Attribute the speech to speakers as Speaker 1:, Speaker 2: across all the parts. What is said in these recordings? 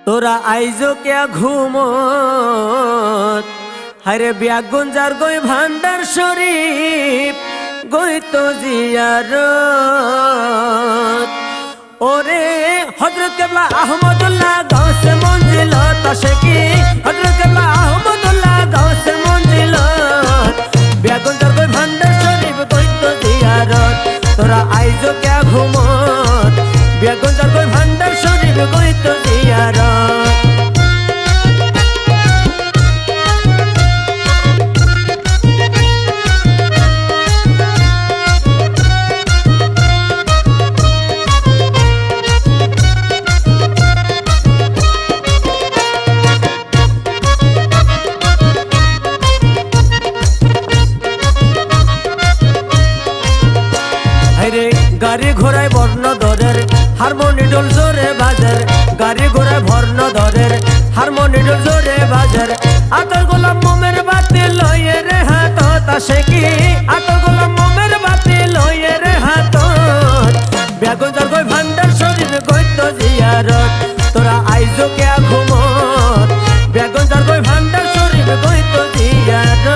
Speaker 1: তোরা আইজো কে ঘুমত হারে ব্যাগুঞ্জার গই ভান্ডার শরীফ গই তো জিয়ারত ওরে হযরত কেবলা আহমদুল্লাহ গাউসে মঞ্জিলত আশিকি হযরত কেবলা আহমদুল্লাহ গাউসে মঞ্জিলত ব্যাগুঞ্জার গই ভান্ডার শরীফ গই তো জিয়ারত তোরা আইজো কে ঘুমত ব্যাগুঞ্জার গই ভান্ডার শরীফ গই তো জিয়ারত গাড়ি ঘোড়ায় বর্ণ দরের হারমোনিডল জোরে বাজার গাড়ি ঘোড়ায় বর্ণ দরের হারমোনিডল জোরে বাজার আতর গোলাম মোমের বাতি লয়ে রে হাত আশিকি আতর গোলাম মোমের বাতি লয়ে রে হাত ব্যাগুঞ্জার গই ভান্ডার শরীফ গই তো জিয়ারত তোরা আইজো কে ঘুমত ব্যাগুঞ্জার গই ভান্ডার শরীফ গই তো জিয়ারত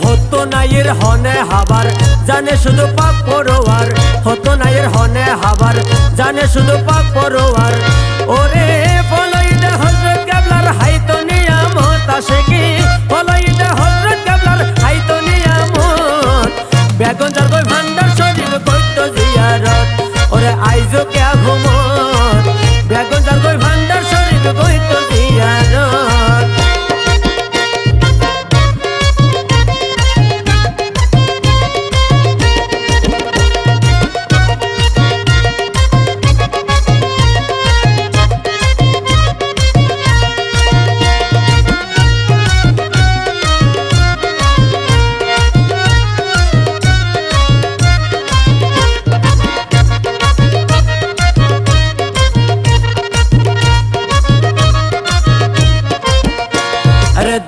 Speaker 1: হতো নাইয়ের হনে হাবার জানে শুধু পাক পরোয়ার হতো নাইয়ের হনে হাবার জানে শুধু পাক পরোয়ার ওরে ফলাইদা হযরত কেবলার হাইতো নিয়ামত আশিকি ফলাইদা হযরত কেবলার হাইতো নিয়ামত ব্যাগুঞ্জার গই ভান্ডার শরীফ গই তো জিয়ারত ওরে আইজো কে ঘুমত ব্যাগুঞ্জার গই ভান্ডার শরীফ গই তো জিয়ারত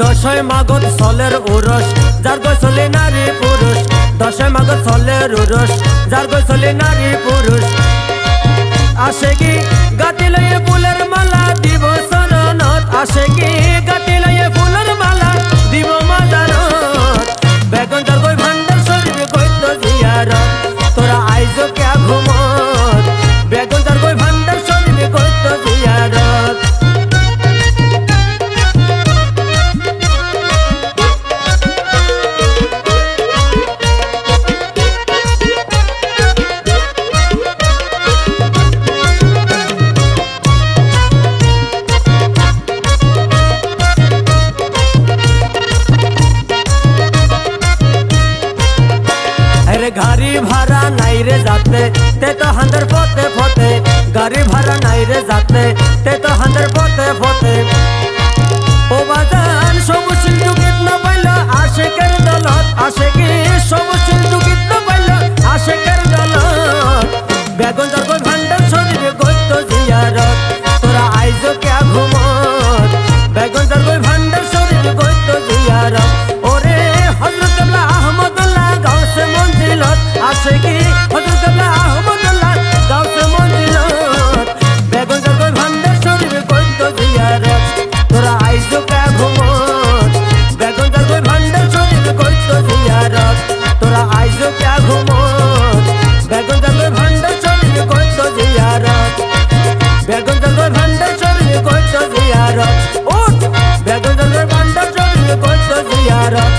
Speaker 1: দশয় মাগত চলের উরস যার গই চলে নারী পুরুষ দশয় মাগত চলের উরস যার গই চলে নারী পুরুষ আশিকি গাতি লয়ে ফুলের মালা দিব চরণত আশিকি গাতি লয়ে ফুলের মালা দিব মাজারত ব্যাগুঞ্জার গই ভান্ডার শরীফ গই তো জিয়ারত তোরা আইজো কে ঘুমত ব্যাগুঞ্জার গই ভান্ডার শরীফ গই তো জিয়ারত গাড়ি ভাড়া নাই রে যাতে তে তো হান্দার পথে পথে গাড়ি ভাড়া নাই রে যাতে তে তো হান্দার পথে পথে ও বাজান সবুজ গীত না পাইল আশিকের দলত আশিকি সবুজ গীত না পাইল আশিকের দলত ব্যাগুঞ্জার গই ভান্ডার শরীফ গই তো জিয়ারত তোরা আইজো কে ঘুমত ব্যাগুঞ্জার গই ভান্ডার শরীফ গই তো জিয়ারত ওরে হযরত কেবলা আহমদুল্লাহ গাউসে মঞ্জিলত আশিকি হযরত কেবলা আহমদুল্লাহ গাউসে মঞ্জিলত ব্যাগুঞ্জার গই ভান্ডার শরীফ গই তো জিয়ারত তোরা আইজো কে ঘুমত ব্যাগুঞ্জার গই ভান্ডার শরীফ গই তো জিয়ারত তোরা আইজো কে ঘুমত ব্যাগুঞ্জার গই ভান্ডার শরীফ গই তো জিয়ারত ব্যাগুঞ্জার গই ভান্ডার শরীফ গই তো জিয়ারত উঠ ব্যাগুঞ্জার গই ভান্ডার শরীফ গই তো জিয়ারত